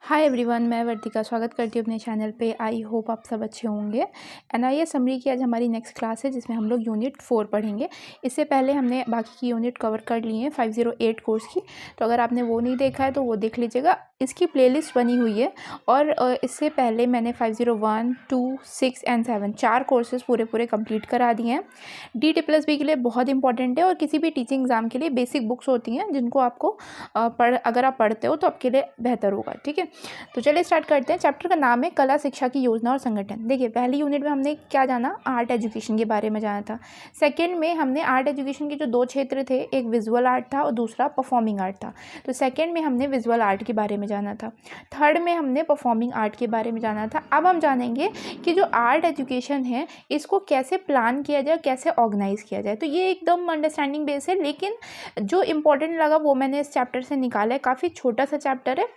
Hi everyone, मैं वर्तिका स्वागत करती हूँ अपने चैनल पे। आई होप आप सब अच्छे होंगे। एनआईए समरी की आज हमारी नेक्स्ट क्लास है जिसमें हम लोग यूनिट 4 पढ़ेंगे। इससे पहले हमने बाकी की यूनिट कवर कर ली है 508 कोर्स की, तो अगर आपने वो नहीं देखा है तो वो देख लीजिएगा। इसकी प्लेलिस्ट बनी हुई है और इससे पहले मैंने 501, 2, 6 एंड 7 4 कोर्सेज पूरे कंप्लीट करा दिए हैं। DT+B के लिए बहुत इंपॉर्टेंट है और किसी भी टीचिंग एग्जाम के लिए बेसिक बुक्स होती हैं जिनको आपको अगर आप पढ़ते हो तो आपके लिए बेहतर होगा। ठीक है, तो चलिए स्टार्ट करते हैं। चैप्टर का नाम है कला शिक्षा की योजना और संगठन। देखिए, पहली यूनिट में हमने क्या जाना, आर्ट एजुकेशन के बारे में जाना था। सेकंड में हमने आर्ट एजुकेशन के जो दो क्षेत्र थे, एक विजुअल आर्ट था और दूसरा परफॉर्मिंग आर्ट था। तो सेकंड में हमने विजुअल आर्ट के बारे में जाना था, थर्ड में हमने परफॉर्मिंग आर्ट के बारे में जाना था। अब हम जानेंगे कि जो आर्ट एजुकेशन है इसको कैसे प्लान किया जाए, कैसे ऑर्गेनाइज किया जाए। तो ये एकदम अंडरस्टैंडिंग बेस है, लेकिन जो इम्पोर्टेंट लगा वो मैंने इस चैप्टर से निकाला है। काफ़ी छोटा सा चैप्टर है,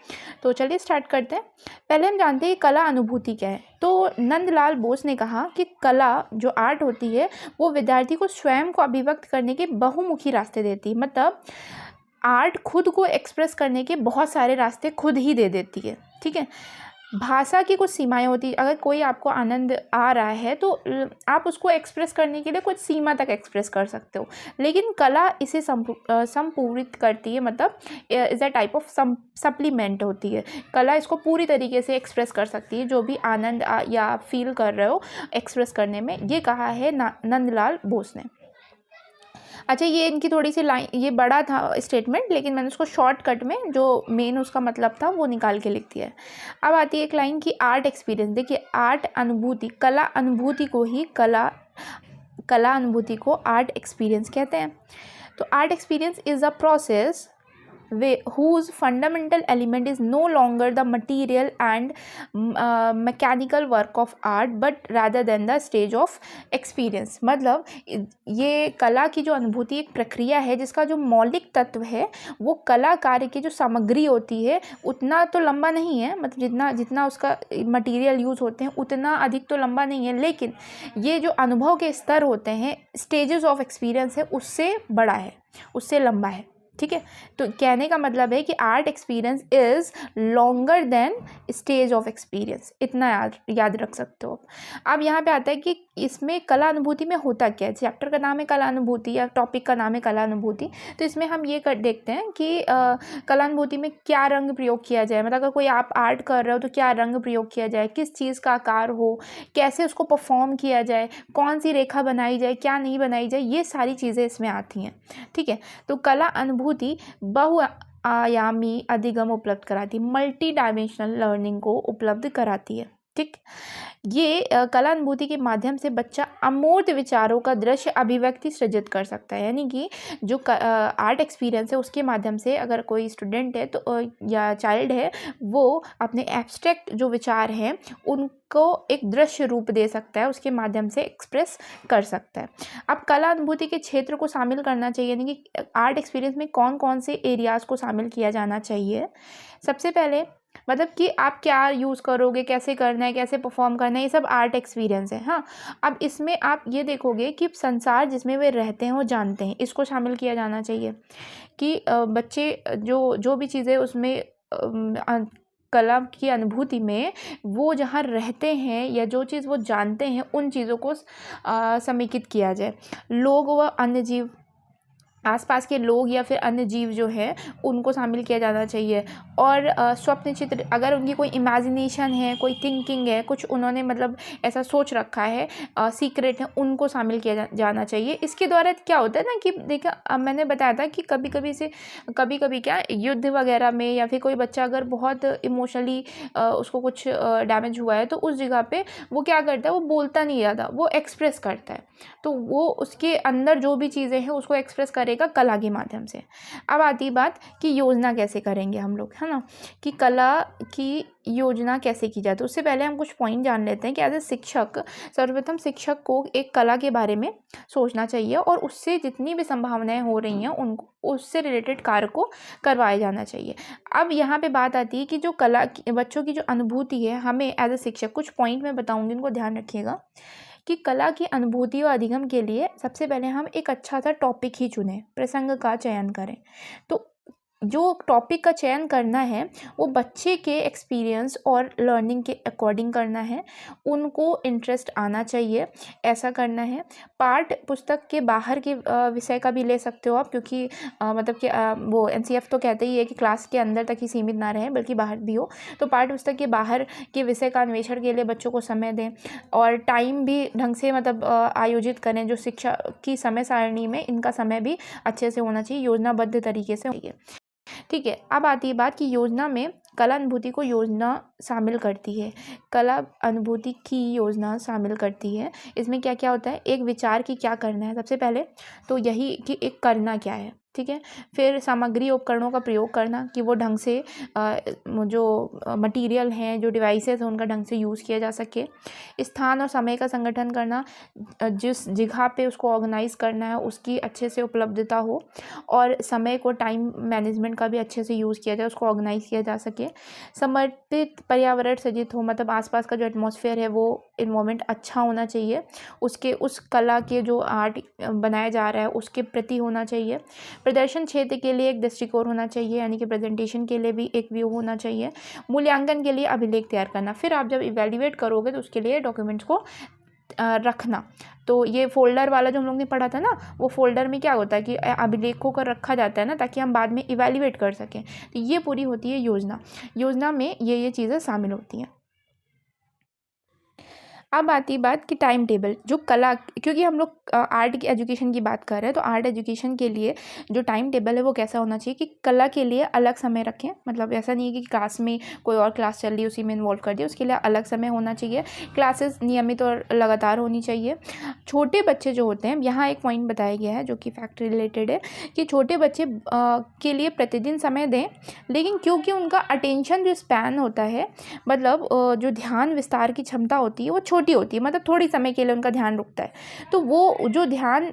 तो चलिए स्टार्ट करते हैं। पहले हम जानते हैं कि कला अनुभूति क्या है। तो नंदलाल बोस ने कहा कि कला जो आर्ट होती है वो विद्यार्थी को स्वयं को अभिव्यक्त करने के बहुमुखी रास्ते देती है। मतलब आर्ट खुद को एक्सप्रेस करने के बहुत सारे रास्ते खुद ही दे देती है। ठीक है, भाषा की कुछ सीमाएं होती है। अगर कोई आपको आनंद आ रहा है तो आप उसको एक्सप्रेस करने के लिए कुछ सीमा तक एक्सप्रेस कर सकते हो, लेकिन कला इसे संपूरित करती है। मतलब is a type of supplement होती है। कला इसको पूरी तरीके से एक्सप्रेस कर सकती है, जो भी आनंद या फील कर रहे हो एक्सप्रेस करने में। ये कहा है नंदलाल बोस ने। अच्छा, ये इनकी थोड़ी सी लाइन, ये बड़ा था स्टेटमेंट, लेकिन मैंने उसको शॉर्टकट में जो मेन उसका मतलब था वो निकाल के लिख दिया है। अब आती है एक लाइन की आर्ट एक्सपीरियंस। देखिए, आर्ट अनुभूति, कला अनुभूति को ही कला अनुभूति को आर्ट एक्सपीरियंस कहते हैं। तो art experience is a process whose fundamental element is no longer the material and mechanical work of art but rather than the stage of experience। मतलब ये कला की जो अनुभूति एक प्रक्रिया है जिसका जो मौलिक तत्व है वो कला कार्य की जो सामग्री होती है उतना तो लंबा नहीं है। मतलब जितना उसका मटेरियल यूज़ होते हैं उतना अधिक तो लंबा नहीं है, लेकिन ये जो अनुभव के स्तर होते हैं, स्टेजेस ऑफ एक्सपीरियंस है, उससे बड़ा है, उससे लंबा है। ठीक है, तो कहने का मतलब है कि art experience is longer than stage of experience. इतना याद रख सकते हो। अब यहाँ पे आता है कि इसमें कला अनुभूति में होता क्या है। चैप्टर का नाम है कला अनुभूति या टॉपिक का नाम है कला अनुभूति, तो इसमें हम ये देखते हैं कि कला अनुभूति में क्या रंग प्रयोग किया जाए। मतलब अगर कोई आप आर्ट कर रहे हो तो क्या रंग प्रयोग किया जाए, किस चीज़ का आकार हो, कैसे उसको परफॉर्म किया जाए, कौन सी रेखा बनाई जाए, क्या नहीं बनाई जाए, ये सारी चीज़ें इसमें आती हैं। ठीक है, तो कला अनुभूति बहुआयामी अधिगम उपलब्ध कराती है, मल्टी डायमेंशनल लर्निंग को उपलब्ध कराती है। ठीक, ये कला अनुभूति के माध्यम से बच्चा अमूर्त विचारों का दृश्य अभिव्यक्ति सृजित कर सकता है। यानी कि जो आर्ट एक्सपीरियंस है उसके माध्यम से अगर कोई स्टूडेंट है तो या चाइल्ड है, वो अपने एब्स्ट्रैक्ट जो विचार हैं उनको एक दृश्य रूप दे सकता है, उसके माध्यम से एक्सप्रेस कर सकता है। अब कला अनुभूति के क्षेत्र को शामिल करना चाहिए, यानी कि आर्ट एक्सपीरियंस में कौन कौन से एरियाज़ को शामिल किया जाना चाहिए। सबसे पहले मतलब कि आप क्या यूज़ करोगे, कैसे करना है, कैसे परफॉर्म करना है, ये सब आर्ट एक्सपीरियंस है। हाँ, अब इसमें आप ये देखोगे कि संसार जिसमें वे रहते हैं वो जानते हैं, इसको शामिल किया जाना चाहिए कि बच्चे जो भी चीज़ें उसमें कला की अनुभूति में वो जहाँ रहते हैं या जो चीज़ वो जानते हैं उन चीज़ों को समेकित किया जाए। लोग व अन्य जीव, आसपास के लोग या फिर अन्य जीव जो हैं उनको शामिल किया जाना चाहिए। और स्वप्न चित्र, अगर उनकी कोई इमेजिनेशन है, कोई थिंकिंग है, कुछ उन्होंने मतलब ऐसा सोच रखा है, सीक्रेट है, उनको शामिल किया जाना चाहिए। इसके द्वारा क्या होता है ना कि देखा, मैंने बताया था कि कभी कभी क्या युद्ध वगैरह में या फिर कोई बच्चा अगर बहुत इमोशनली उसको कुछ डैमेज हुआ है तो उस जगह पे वो क्या करता है, वो बोलता नहीं ज़्यादा, वो एक्सप्रेस करता है। तो वो उसके अंदर जो भी चीज़ें हैं उसको एक्सप्रेस करेगा कला के माध्यम से। अब आती बात कि योजना कैसे करेंगे हम लोग, है ना, कि कला की योजना कैसे की जाए। तो उससे पहले हम कुछ पॉइंट जान लेते हैं कि एज ए शिक्षक, सर्वप्रथम शिक्षक को एक कला के बारे में सोचना चाहिए और उससे जितनी भी संभावनाएं हो रही हैं उनको, उससे रिलेटेड कार्य को करवाया जाना चाहिए। अब यहाँ पे बात आती है कि जो कला बच्चों की जो अनुभूति है, हमें एज ए शिक्षक कुछ पॉइंट मैं बताऊँगी, उनको ध्यान रखिएगा कि कला की अनुभूति और अधिगम के लिए सबसे पहले हम एक अच्छा सा टॉपिक ही चुनें, प्रसंग का चयन करें। तो जो टॉपिक का चयन करना है वो बच्चे के एक्सपीरियंस और लर्निंग के अकॉर्डिंग करना है, उनको इंटरेस्ट आना चाहिए, ऐसा करना है। पाठ पुस्तक के बाहर के विषय का भी ले सकते हो आप, क्योंकि मतलब कि वो एनसीएफ तो कहते ही है कि क्लास के अंदर तक ही सीमित ना रहे बल्कि बाहर भी हो। तो पाठ्य पुस्तक के बाहर के विषय का अन्वेषण के लिए बच्चों को समय दें और टाइम भी ढंग से मतलब आयोजित करें। जो शिक्षा की समय सारणी में इनका समय भी अच्छे से होना चाहिए, योजनाबद्ध तरीके से होगी। ठीक है, अब आती है बात कि योजना में कला अनुभूति को योजना शामिल करती है। कला अनुभूति की योजना शामिल करती है। इसमें क्या क्या होता है, एक विचार की क्या करना है सबसे पहले, तो यही कि एक करना क्या है, ठीक है। फिर सामग्री उपकरणों का प्रयोग करना कि वो ढंग से जो मटेरियल हैं, जो डिवाइसेस हैं, उनका ढंग से यूज़ किया जा सके। स्थान और समय का संगठन करना, जिस जगह पे उसको ऑर्गेनाइज़ करना है उसकी अच्छे से उपलब्धता हो और समय को टाइम मैनेजमेंट का भी अच्छे से यूज़ किया जाए, उसको ऑर्गेनाइज़ किया जा सके। समर्पित पर्यावरण सृजित हो, मतलब आसपास का जो एटमॉस्फेयर है वो इन्वायरमेंट अच्छा होना चाहिए, उसके उस कला के जो आर्ट बनाया जा रहा है उसके प्रति होना चाहिए। प्रदर्शन क्षेत्र के लिए एक दृष्टिकोण होना चाहिए, यानी कि प्रेजेंटेशन के लिए भी एक व्यू होना चाहिए। मूल्यांकन के लिए अभिलेख तैयार करना, फिर आप जब इवेल्युएट करोगे तो उसके लिए डॉक्यूमेंट्स को रखना। तो ये फोल्डर वाला जो हम लोग ने पढ़ा था ना, वो फोल्डर में क्या होता है कि अभिलेखों को रखा जाता है ना, ताकि हम बाद में इवेल्युएट कर सकें। तो ये पूरी होती है योजना। योजना में ये चीज़ें शामिल होती हैं। अब आती बात कि टाइम टेबल, जो कला, क्योंकि हम लोग आर्ट की एजुकेशन की बात कर रहे हैं, तो आर्ट एजुकेशन के लिए जो टाइम टेबल है वो कैसा होना चाहिए कि कला के लिए अलग समय रखें। मतलब ऐसा नहीं है कि क्लास में कोई और क्लास चल रही है उसी में इन्वॉल्व कर दिया, उसके लिए अलग समय होना चाहिए। क्लासेस नियमित और लगातार होनी चाहिए। छोटे बच्चे जो होते हैं, यहाँ एक पॉइंट बताया गया है जो कि फैक्ट रिलेटेड है कि छोटे बच्चे के लिए प्रतिदिन समय दें, लेकिन क्योंकि उनका अटेंशन जो स्पैन होता है, मतलब जो ध्यान विस्तार की क्षमता होती है वो छोटी होती है, मतलब थोड़ी समय के लिए उनका ध्यान रुकता है। तो वो जो ध्यान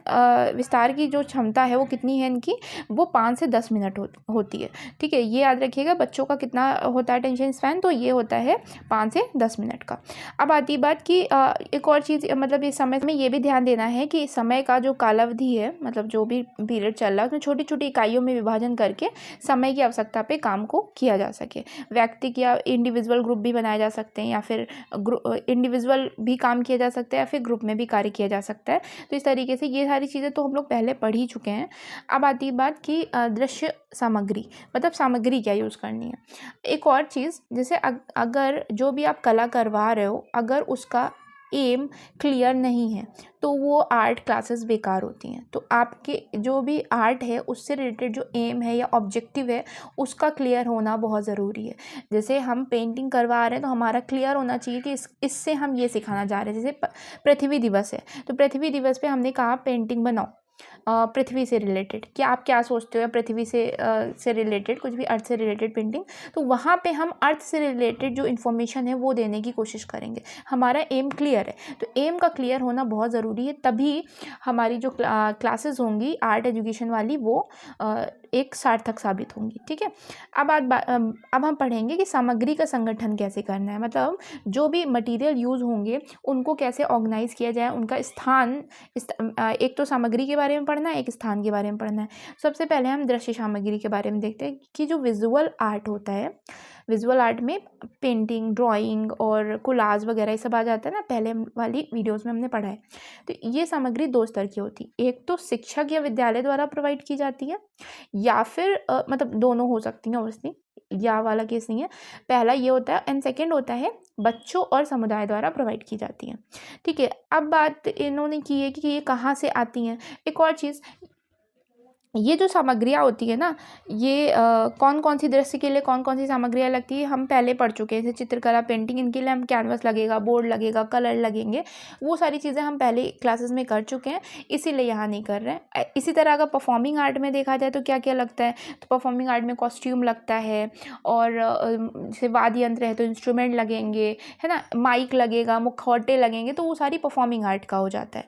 विस्तार की जो क्षमता है वो कितनी है इनकी, वो 5 से 10 मिनट होती है। ठीक है, ये याद रखिएगा बच्चों का कितना होता है अटेंशन स्पैन, तो ये होता है 5 से 10 मिनट का। अब आती बात कि एक और चीज़, मतलब इस समय में ये भी ध्यान देना है कि समय का जो कालावधि है, मतलब जो भी पीरियड चल रहा है उसमें छोटी छोटी इकाइयों में विभाजन करके समय की आवश्यकता पे काम को किया जा सके। व्यक्ति या इंडिविजुअल ग्रुप भी बनाए जा सकते हैं, या फिर इंडिविजुअल भी काम किया जा सकता है, या फिर ग्रुप में भी कार्य किया जा सकता है। तो इस तरीके से ये सारी चीज़ें तो हम लोग पहले पढ़ ही चुके हैं। अब आती है बात कि दृश्य सामग्री, मतलब सामग्री क्या यूज़ करनी है। एक और चीज़, जैसे अगर जो भी आप कला करवा रहे हो, अगर उसका एम क्लियर नहीं है तो वो आर्ट क्लासेस बेकार होती हैं। तो आपके जो भी आर्ट है उससे रिलेटेड जो एम है या ऑब्जेक्टिव है उसका क्लियर होना बहुत ज़रूरी है। जैसे हम पेंटिंग करवा रहे हैं तो हमारा क्लियर होना चाहिए कि इससे हम ये सिखाना चाह रहे हैं। जैसे पृथ्वी दिवस है, तो पृथ्वी दिवस पे हमने कहा पेंटिंग बनाओ पृथ्वी से रिलेटेड, कि आप क्या सोचते हो, या पृथ्वी से रिलेटेड कुछ भी, अर्थ से रिलेटेड पेंटिंग, तो वहाँ पे हम अर्थ से रिलेटेड जो इन्फॉर्मेशन है वो देने की कोशिश करेंगे। हमारा एम क्लियर है, तो एम का क्लियर होना बहुत ज़रूरी है, तभी हमारी जो क्लासेस होंगी आर्ट एजुकेशन वाली वो एक सार्थक साबित होंगी। ठीक है, अब हम पढ़ेंगे कि सामग्री का संगठन कैसे करना है, मतलब जो भी मटेरियल यूज़ होंगे उनको कैसे ऑर्गेनाइज किया जाए, उनका स्थान, एक तो सामग्री के बारे में पढ़ना है, एक स्थान के बारे में पढ़ना है। सबसे पहले हम दृश्य सामग्री के बारे में देखते हैं कि जो विजुअल आर्ट होता है, विजुअल आर्ट में पेंटिंग, ड्राइंग और कोलाज वगैरह ये सब आ जाता है ना, पहले वाली वीडियोस में हमने पढ़ा है। तो ये सामग्री दो स्तर की होती है, एक तो शिक्षक या विद्यालय द्वारा प्रोवाइड की जाती है, या फिर मतलब दोनों हो सकती हैं ऑब्वियसली, या वाला केस नहीं है। पहला ये होता है, एंड सेकेंड होता है बच्चों और समुदाय द्वारा प्रोवाइड की जाती हैं। ठीक है, अब बात इन्होंने की है कि ये कहाँ से आती हैं। एक और चीज़, ये जो सामग्रियाँ होती है ना, ये कौन कौन सी दृश्य के लिए कौन कौन सी सामग्रियाँ लगती है हम पहले पढ़ चुके हैं। जैसे चित्रकला, पेंटिंग, इनके लिए हम कैनवस लगेगा, बोर्ड लगेगा, कलर लगेंगे, वो सारी चीज़ें हम पहले क्लासेस में कर चुके हैं, इसीलिए यहाँ नहीं कर रहे हैं। इसी तरह अगर परफॉर्मिंग आर्ट में देखा जाए तो क्या क्या लगता है, तो परफॉर्मिंग आर्ट में कॉस्ट्यूम लगता है, और जैसे वाद्य यंत्र है तो इंस्ट्रूमेंट लगेंगे, है ना, माइक लगेगा, मुखौटे लगेंगे, तो वो सारी परफॉर्मिंग आर्ट का हो जाता है।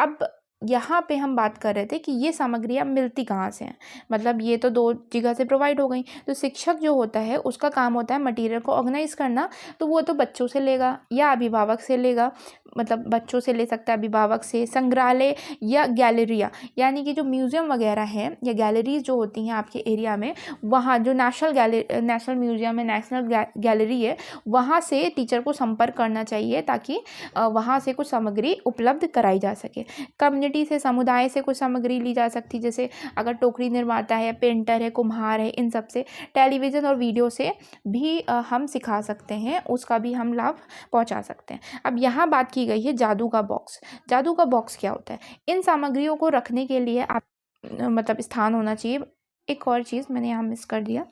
अब यहाँ पे हम बात कर रहे थे कि ये सामग्रियाँ मिलती कहाँ से हैं, मतलब ये तो 2 जगह से प्रोवाइड हो गई। तो शिक्षक जो होता है उसका काम होता है मटेरियल को ऑर्गेनाइज़ करना, तो वो तो बच्चों से लेगा या अभिभावक से लेगा, मतलब बच्चों से ले सकता है, अभिभावक से, संग्रहालय या गैलरियाँ, यानी कि जो म्यूज़ियम वगैरह हैं या गैलरीज़ जो होती हैं आपके एरिया में, वहाँ जो नेशनल म्यूज़ियम है, नेशनल गैलरी है, वहाँ से टीचर को संपर्क करना चाहिए ताकि वहाँ से कुछ सामग्री उपलब्ध कराई जा सके। कम्युनिटी से, समुदाय से कुछ सामग्री ली जा सकती है, जैसे अगर टोकरी निर्माता है, पेंटर है, कुम्हार है, इन सब से। टेलीविज़न और वीडियो से भी हम सिखा सकते हैं, उसका भी हम लाभ पहुंचा सकते हैं। अब यहाँ बात की गई है जादू का बॉक्स। जादू का बॉक्स क्या होता है? इन सामग्रियों को रखने के लिए आप मतलब स्थान होना चाहिए। एक और चीज़ मैंने यहाँ मिस कर दिया,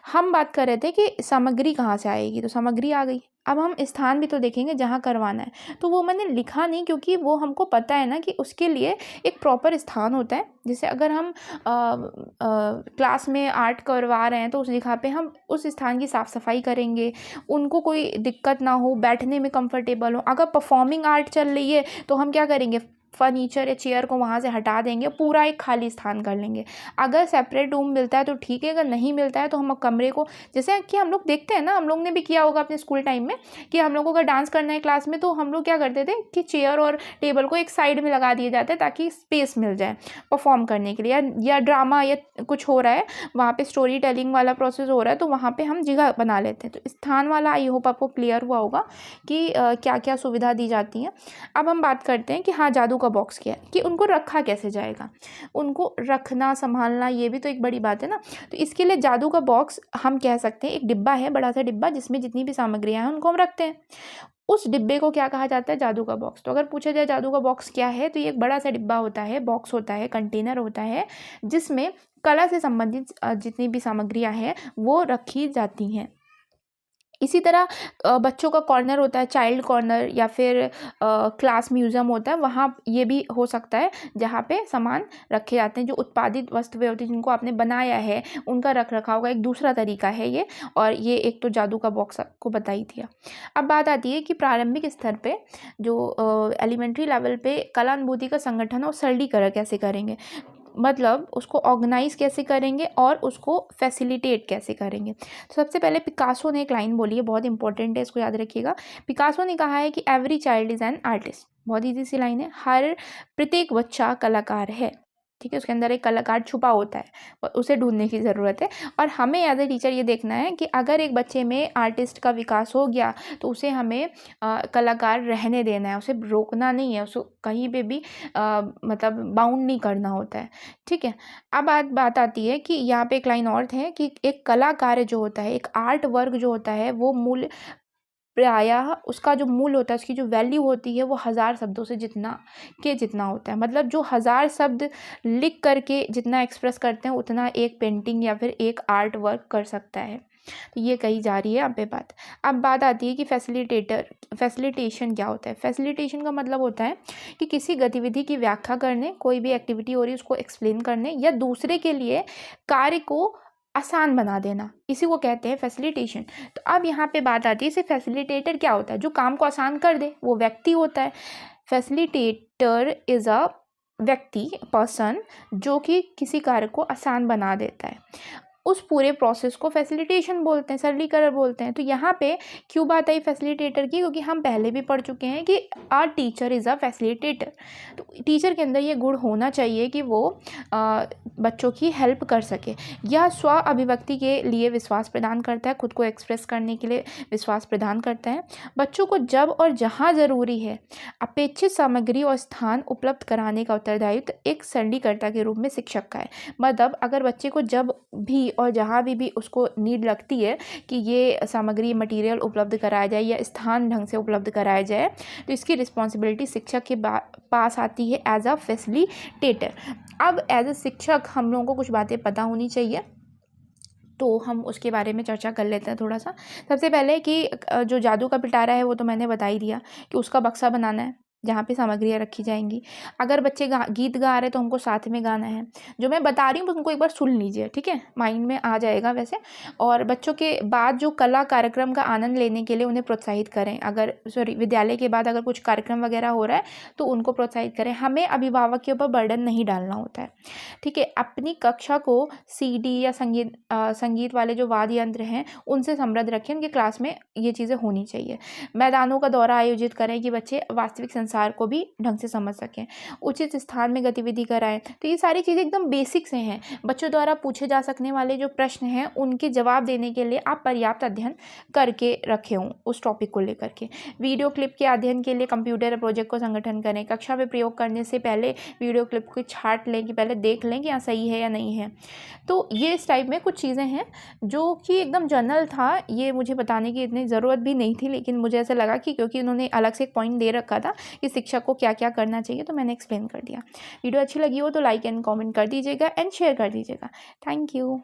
हम बात कर रहे थे कि सामग्री कहाँ से आएगी, तो सामग्री आ गई। अब हम स्थान भी तो देखेंगे जहाँ करवाना है, तो वो मैंने लिखा नहीं क्योंकि वो हमको पता है ना कि उसके लिए एक प्रॉपर स्थान होता है। जैसे अगर हम क्लास में आर्ट करवा रहे हैं तो उस जगह पे हम उस स्थान की साफ़ सफाई करेंगे, उनको कोई दिक्कत ना हो, बैठने में कंफर्टेबल हो। अगर परफॉर्मिंग आर्ट चल रही है तो हम क्या करेंगे, फर्नीचर या चेयर को वहाँ से हटा देंगे, पूरा एक खाली स्थान कर लेंगे। अगर सेपरेट रूम मिलता है तो ठीक है, अगर नहीं मिलता है तो हम कमरे को, जैसे कि हम लोग देखते हैं ना, हम लोग ने भी किया होगा अपने स्कूल टाइम में, कि हम लोगों का डांस करना है क्लास में तो हम लोग क्या करते थे कि चेयर और टेबल को एक साइड में लगा दिए जाते हैं ताकि स्पेस मिल जाए परफॉर्म करने के लिए। या ड्रामा या कुछ हो रहा है, वहाँ पे स्टोरी टेलिंग वाला प्रोसेस हो रहा है, तो वहाँ पे हम जगह बना लेते हैं। तो स्थान वाला आई होप आपको क्लियर हुआ होगा कि क्या क्या सुविधा दी जाती है। अब हम बात करते हैं कि हाँ, जादू का बॉक्स क्या है, कि उनको रखा कैसे जाएगा, उनको रखना संभालना ये भी तो एक बड़ी बात है ना। तो इसके लिए जादू का बॉक्स हम कह सकते हैं, एक डिब्बा है, बड़ा सा डिब्बा, जिसमें जितनी भी सामग्रियां हैं उनको हम रखते हैं। उस डिब्बे को क्या कहा जाता है? जादू का बॉक्स। तो अगर पूछा जाए जादू का बॉक्स क्या है, तो ये एक बड़ा सा डिब्बा होता है, बॉक्स होता है, कंटेनर होता है, जिसमें कला से संबंधित जितनी भी सामग्रियां हैं वो रखी जाती हैं। इसी तरह बच्चों का कॉर्नर होता है, चाइल्ड कॉर्नर, या फिर क्लास म्यूज़ियम होता है, वहाँ ये भी हो सकता है जहाँ पे सामान रखे जाते हैं, जो उत्पादित वस्तुएं होती हैं जिनको आपने बनाया है, उनका रख रखाव का एक दूसरा तरीका है ये। और ये एक तो जादू का बॉक्स आपको बता ही दिया। अब बात आती है कि प्रारंभिक स्तर पे जो एलिमेंट्री लेवल पे कला अनुभूति का संगठन और सरलीकरण कैसे करेंगे, मतलब उसको ऑर्गेनाइज कैसे करेंगे और उसको फैसिलिटेट कैसे करेंगे। तो सबसे पहले पिकासो ने एक लाइन बोली है, बहुत इंपॉर्टेंट है, इसको याद रखिएगा। पिकासो ने कहा है कि every child is an artist. बहुत ईजी सी लाइन है, हर प्रत्येक बच्चा कलाकार है। ठीक है, उसके अंदर एक कलाकार छुपा होता है और उसे ढूंढने की ज़रूरत है। और हमें एज ए टीचर ये देखना है कि अगर एक बच्चे में आर्टिस्ट का विकास हो गया तो उसे हमें कलाकार रहने देना है, उसे रोकना नहीं है, उसको कहीं पे भी मतलब बाउंड नहीं करना होता है। ठीक है, अब बात आती है कि यहाँ पे एक लाइन और है कि एक कला कार्य जो होता है, एक आर्ट वर्क जो होता है, वो मूल प्रायः उसका जो मूल होता है, उसकी जो वैल्यू होती है, वो 1000 शब्दों से जितना होता है। मतलब जो 1000 शब्द लिख करके जितना एक्सप्रेस करते हैं उतना एक पेंटिंग या फिर एक आर्ट वर्क कर सकता है। तो ये कही जा रही है यहाँ पे बात। अब बात आती है कि फैसिलिटेशन क्या होता है। फैसिलिटेशन का मतलब होता है कि किसी गतिविधि की व्याख्या करने, कोई भी एक्टिविटी हो रही है उसको एक्सप्लेन करने, या दूसरे के लिए कार्य को आसान बना देना, इसी को कहते हैं फैसिलिटेशन। तो अब यहाँ पे बात आती है, सिर्फ फैसिलिटेटर क्या होता है? जो काम को आसान कर दे, वो व्यक्ति होता है। फैसिलिटेटर इज़ अ व्यक्ति, पर्सन, जो कि किसी कार्य को आसान बना देता है। उस पूरे प्रोसेस को फैसिलिटेशन बोलते हैं, सरलीकरण बोलते हैं। तो यहाँ पे क्यों बात आई फैसिलिटेटर की? क्योंकि हम पहले भी पढ़ चुके हैं कि आ टीचर इज़ अ फैसिलिटेटर। तो टीचर के अंदर ये गुण होना चाहिए कि वो बच्चों की हेल्प कर सके। यह स्व अभिव्यक्ति के लिए विश्वास प्रदान करता है, खुद को एक्सप्रेस करने के लिए विश्वास प्रदान करता है। बच्चों को जब और जहाँ ज़रूरी है अपेक्षित सामग्री और स्थान उपलब्ध कराने का उत्तरदायित्व एक सरलीकर्ता के रूप में शिक्षक का है। मतलब अगर बच्चे को जब भी और जहाँ भी उसको नीड लगती है कि ये सामग्री, मटेरियल उपलब्ध कराया जाए या स्थान ढंग से उपलब्ध कराया जाए, तो इसकी रिस्पॉन्सिबिलिटी शिक्षक के पास आती है एज अ फैसिलिटेटर। अब एज अ शिक्षक हम लोगों को कुछ बातें पता होनी चाहिए, तो हम उसके बारे में चर्चा कर लेते हैं थोड़ा सा। सबसे पहले कि जो जादू का पिटारा है वो तो मैंने बता ही दिया कि उसका बक्सा बनाना है, जहाँ पे सामग्रियाँ रखी जाएंगी। अगर बच्चे गीत गा रहे हैं तो उनको साथ में गाना है। जो मैं बता रही हूँ उनको एक बार सुन लीजिए, ठीक है, माइंड में आ जाएगा वैसे। और बच्चों के बाद जो कला कार्यक्रम का आनंद लेने के लिए उन्हें प्रोत्साहित करें। अगर विद्यालय के बाद अगर कुछ कार्यक्रम वगैरह हो रहा है तो उनको प्रोत्साहित करें। हमें अभिभावक के ऊपर बर्डन नहीं डालना होता है, ठीक है। अपनी कक्षा को सीडी या संगीत वाले जो वाद्य यंत्र हैं उनसे समृद्ध रखें। उनकी क्लास में ये चीज़ें होनी चाहिए। मैदानों का दौरा आयोजित करें कि बच्चे वास्तविक संसार को भी ढंग से समझ सकें। उचित स्थान में गतिविधि कराएं। तो ये सारी चीज़ें एकदम बेसिक से हैं। बच्चों द्वारा पूछे जा सकने वाले जो प्रश्न हैं उनके जवाब देने के लिए आप पर्याप्त अध्ययन करके रखे हों उस टॉपिक को लेकर के। वीडियो क्लिप के अध्ययन के लिए कंप्यूटर प्रोजेक्ट को संगठन करें। कक्षा में प्रयोग करने से पहले वीडियो क्लिप को छांट लें, कि पहले देख लें कि हाँ सही है या नहीं है। तो ये इस टाइप में कुछ चीज़ें हैं जो कि एकदम जनरल था। ये मुझे बताने की इतनी ज़रूरत भी नहीं थी, लेकिन मुझे ऐसा लगा कि क्योंकि उन्होंने अलग से एक पॉइंट दे रखा था कि शिक्षक को क्या क्या करना चाहिए, तो मैंने एक्सप्लेन कर दिया। वीडियो अच्छी लगी हो तो लाइक एंड कमेंट कर दीजिएगा एंड शेयर कर दीजिएगा। Thank you.